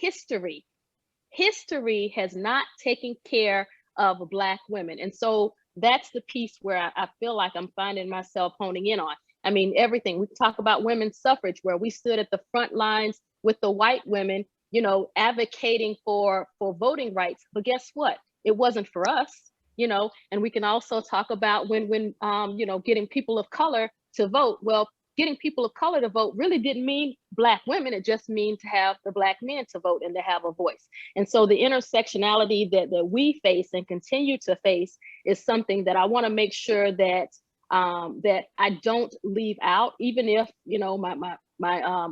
history has not taken care of Black women. And so that's the piece where I feel like I'm finding myself honing in on. I mean, everything. We talk about women's suffrage, where we stood at the front lines with the white women, you know, advocating for voting rights. But guess what? It wasn't for us, you know. And we can also talk about when you know, getting people of color to vote. Well, getting people of color to vote really didn't mean Black women. It just means to have the Black men to vote and to have a voice. And so the intersectionality that we face and continue to face is something that I want to make sure that that I don't leave out, even if, you know, my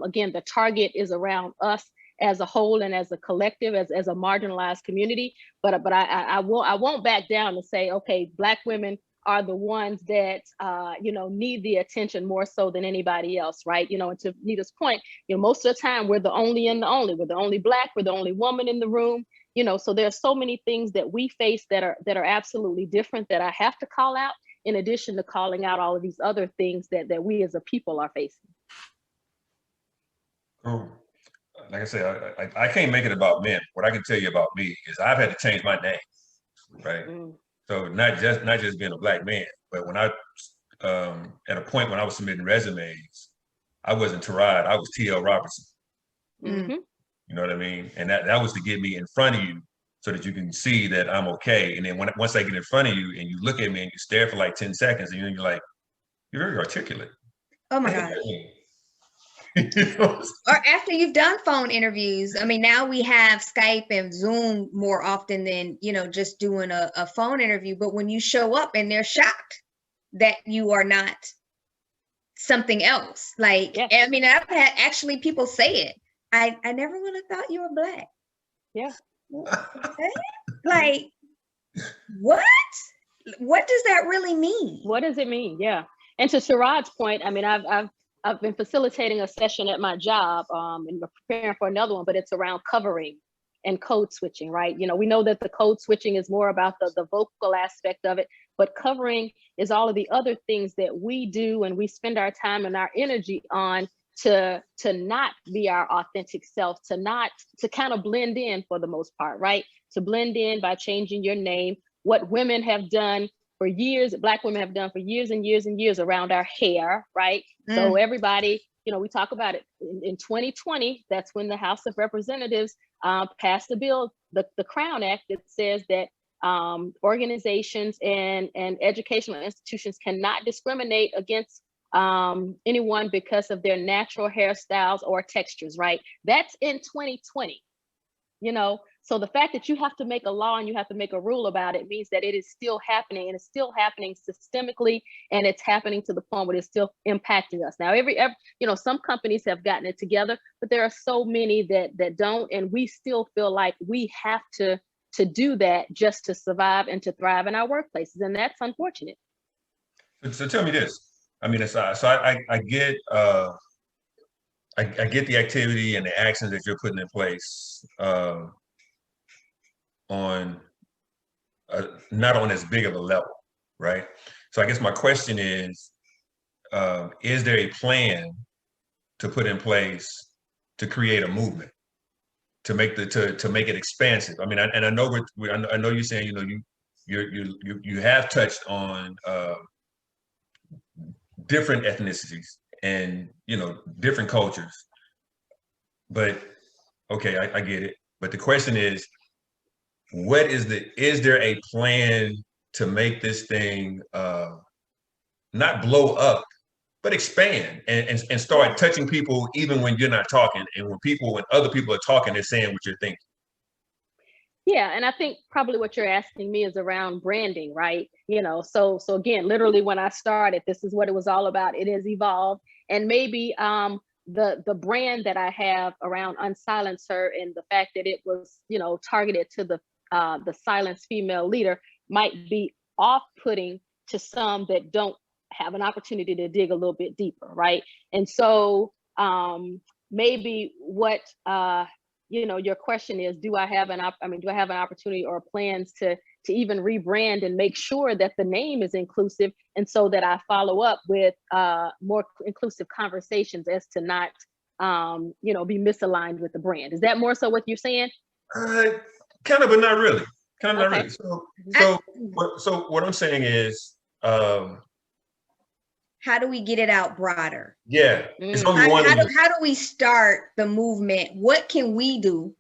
again, the target is around us as a whole and as a collective, as a marginalized community. But I won't back down and say, okay, Black women are the ones that you know, need the attention more so than anybody else, right? You know, and to Nita's point, you know, most of the time we're the only and the only. We're the only Black. We're the only woman in the room. You know, so there's so many things that we face that are absolutely different that I have to call out, in addition to calling out all of these other things that we as a people are facing. Oh, like I said, I can't make it about men. What I can tell you about me is I've had to change my name, right? So not just being a Black man, but when I at a point when I was submitting resumes, I wasn't Tearod, I was Tearod Robertson. You know what I mean? And that was to get me in front of you so that you can see that I'm okay. And then once I get in front of you and you look at me and you stare for like 10 seconds, and you're like, you're very articulate. Oh my God. Or after you've done phone interviews. I mean, now we have Skype and Zoom more often than, you know, just doing a phone interview. But when you show up and they're shocked that you are not something else, like, I mean, I've had actually people say it. I never would have thought you were Black. Yeah. Like, what? What does that really mean? What does it mean? Yeah. And to Tearod's point, I mean, I've been facilitating a session at my job and preparing for another one, but it's around covering and code switching, right? You know, we know that the code switching is more about the vocal aspect of it, but covering is all of the other things that we do and we spend our time and our energy on to not be our authentic self, to kind of blend in for the most part, right? To blend in by changing your name. What women have done for years, Black women have done for years and years and years around our hair, right? So everybody, you know, we talk about it in 2020, that's when the House of Representatives passed a bill, the Crown Act, that says that organizations and educational institutions cannot discriminate against anyone because of their natural hairstyles or textures, right? That's in 2020, you know? So the fact that you have to make a law and you have to make a rule about it means that it is still happening, and it's still happening systemically, and it's happening to the point where it's still impacting us. Now, every you know, some companies have gotten it together, but there are so many that don't, and we still feel like we have to do that just to survive and to thrive in our workplaces, and that's unfortunate. So tell me this. I mean, I get I get the activity and the actions that you're putting in place on not on as big of a level, right? So I guess my question is there a plan to put in place to create a movement, to make it expansive? I mean, I know I know you're saying, you know, you have touched on different ethnicities and, you know, different cultures, but okay, I get it. But the question is, is there a plan to make this thing not blow up, but expand and start touching people even when you're not talking, and when other people are talking, they're saying what you're thinking? Yeah, and I think probably what you're asking me is around branding, right? You know, so again, literally when I started, this is what it was all about. It has evolved, and maybe the brand that I have around Unsilence Her and the fact that it was, you know, targeted to the silenced female leader might be off-putting to some that don't have an opportunity to dig a little bit deeper, right? And so maybe what you know, your question is, do I have an opportunity or plans to even rebrand and make sure that the name is inclusive, and so that I follow up with more inclusive conversations as to not be misaligned with the brand. Is that more so what you're saying? Kind of, but not really. Kind of, okay. Not really. So what I'm saying is, how do we get it out broader? Yeah, it's only one. How do we start the movement? What can we do,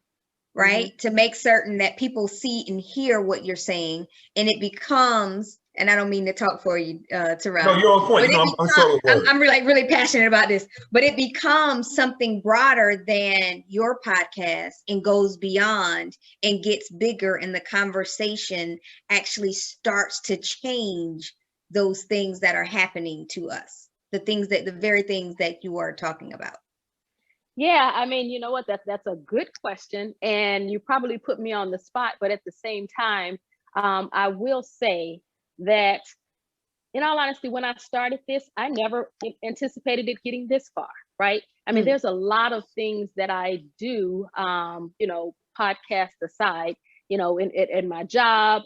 right, to make certain that people see and hear what you're saying, and it becomes, and I don't mean to talk for you, Tearod. No, you're on point. I'm really passionate about this, but it becomes something broader than your podcast and goes beyond and gets bigger, and the conversation actually starts to change those things that are happening to us, the very things that you are talking about. Yeah, I mean, you know what, that's a good question, and you probably put me on the spot, but at the same time, I will say that, in all honesty, when I started this, I never anticipated it getting this far, right? I mean, there's a lot of things that I do, podcast aside, in my job,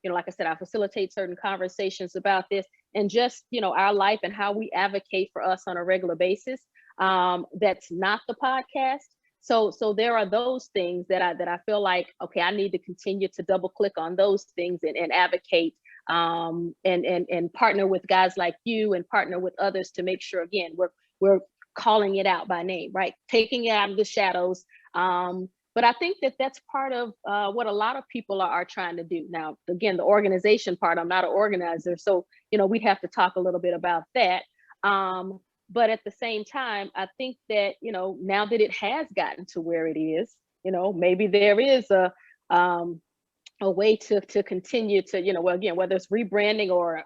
like I said, I facilitate certain conversations about this, and just, our life and how we advocate for us on a regular basis. That's not the podcast. So there are those things that I feel like, okay, I need to continue to double click on those things and advocate, and partner with guys like you and partner with others to make sure, again, we're calling it out by name, right? Taking it out of the shadows. But I think that's part of what a lot of people are trying to do. Now, again, the organization part, I'm not an organizer, so, we'd have to talk a little bit about that. But at the same time, I think that, now that it has gotten to where it is, maybe there is a way to continue to, well, again, whether it's rebranding or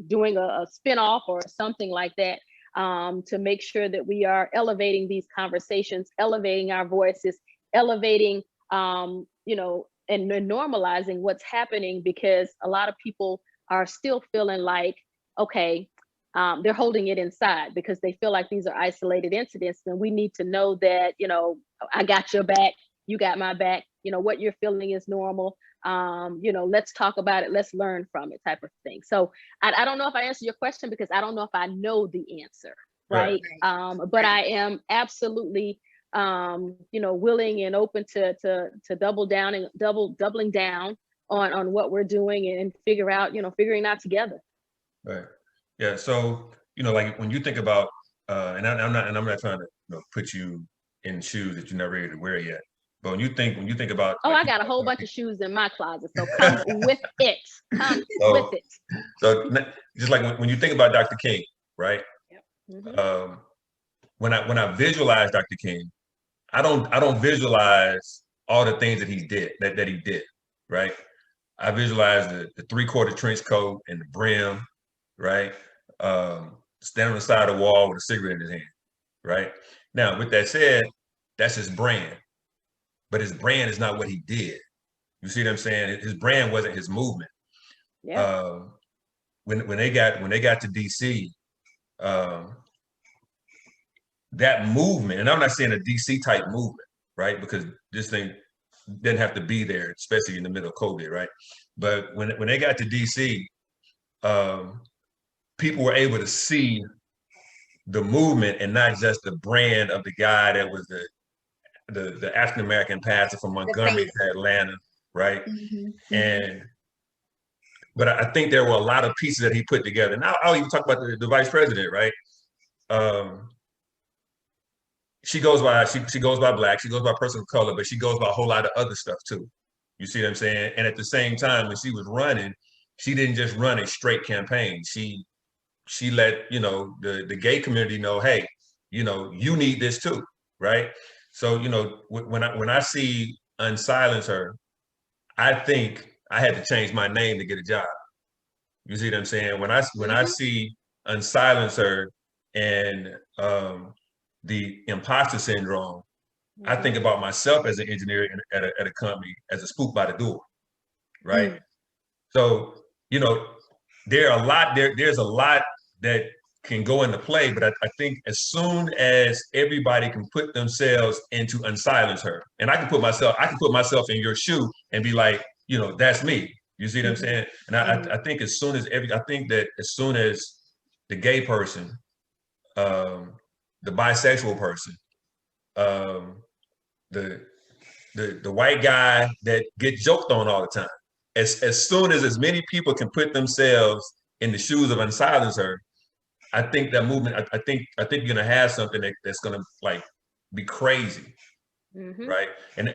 doing a spinoff or something like that, to make sure that we are elevating these conversations, elevating our voices, elevating, and normalizing what's happening, because a lot of people are still feeling like, okay, they're holding it inside because they feel like these are isolated incidents, and we need to know that, I got your back, you got my back, what you're feeling is normal. Let's talk about it, let's learn from it, type of thing. So I don't know if I answered your question, because I don't know if I know the answer, right? But I am absolutely willing and open to doubling down on what we're doing and figuring out together. Right. Yeah. So, like when you think about, and I'm not trying to put you in shoes that you're not ready to wear yet. But when you think about, I got a whole bunch of shoes in my closet, so come with it. Come with it. So just like when you think about Dr. King, right? Yep. When I visualize Dr. King, I don't visualize all the things that he did, right? I visualize the 3/4 trench coat and the brim, right? Standing on the side of the wall with a cigarette in his hand, right? Now, with that said, that's his brand, but his brand is not what he did. You see what I'm saying? His brand wasn't his movement. Yeah. When they got to DC, that movement, and I'm not saying a DC type movement, right? Because this thing didn't have to be there, especially in the middle of COVID, right? But when they got to DC, people were able to see the movement and not just the brand of the guy that was the African American pastor from Montgomery to Atlanta, right? But I think there were a lot of pieces that he put together. Now I'll even talk about the vice president, right? She goes by Black, she goes by person of color, but she goes by a whole lot of other stuff too. You see what I'm saying? And at the same time, when she was running, she didn't just run a straight campaign. She let the gay community know, hey, you need this too, right? So when I see Unsilence Her, I think I had to change my name to get a job. You see what I'm saying? When I see Unsilence Her and the imposter syndrome, I think about myself as an engineer at a company as a spook by the door, right? So there's a lot that can go into play, but I think as soon as everybody can put themselves into Unsilence Her, and I can put myself in your shoe and be like, that's me. You see what I'm saying? And I think as soon as the gay person, the bisexual person, the white guy that gets joked on all the time. As soon as many people can put themselves in the shoes of Unsilence Her, I think that movement, I think you're gonna have something that's gonna like be crazy, right? And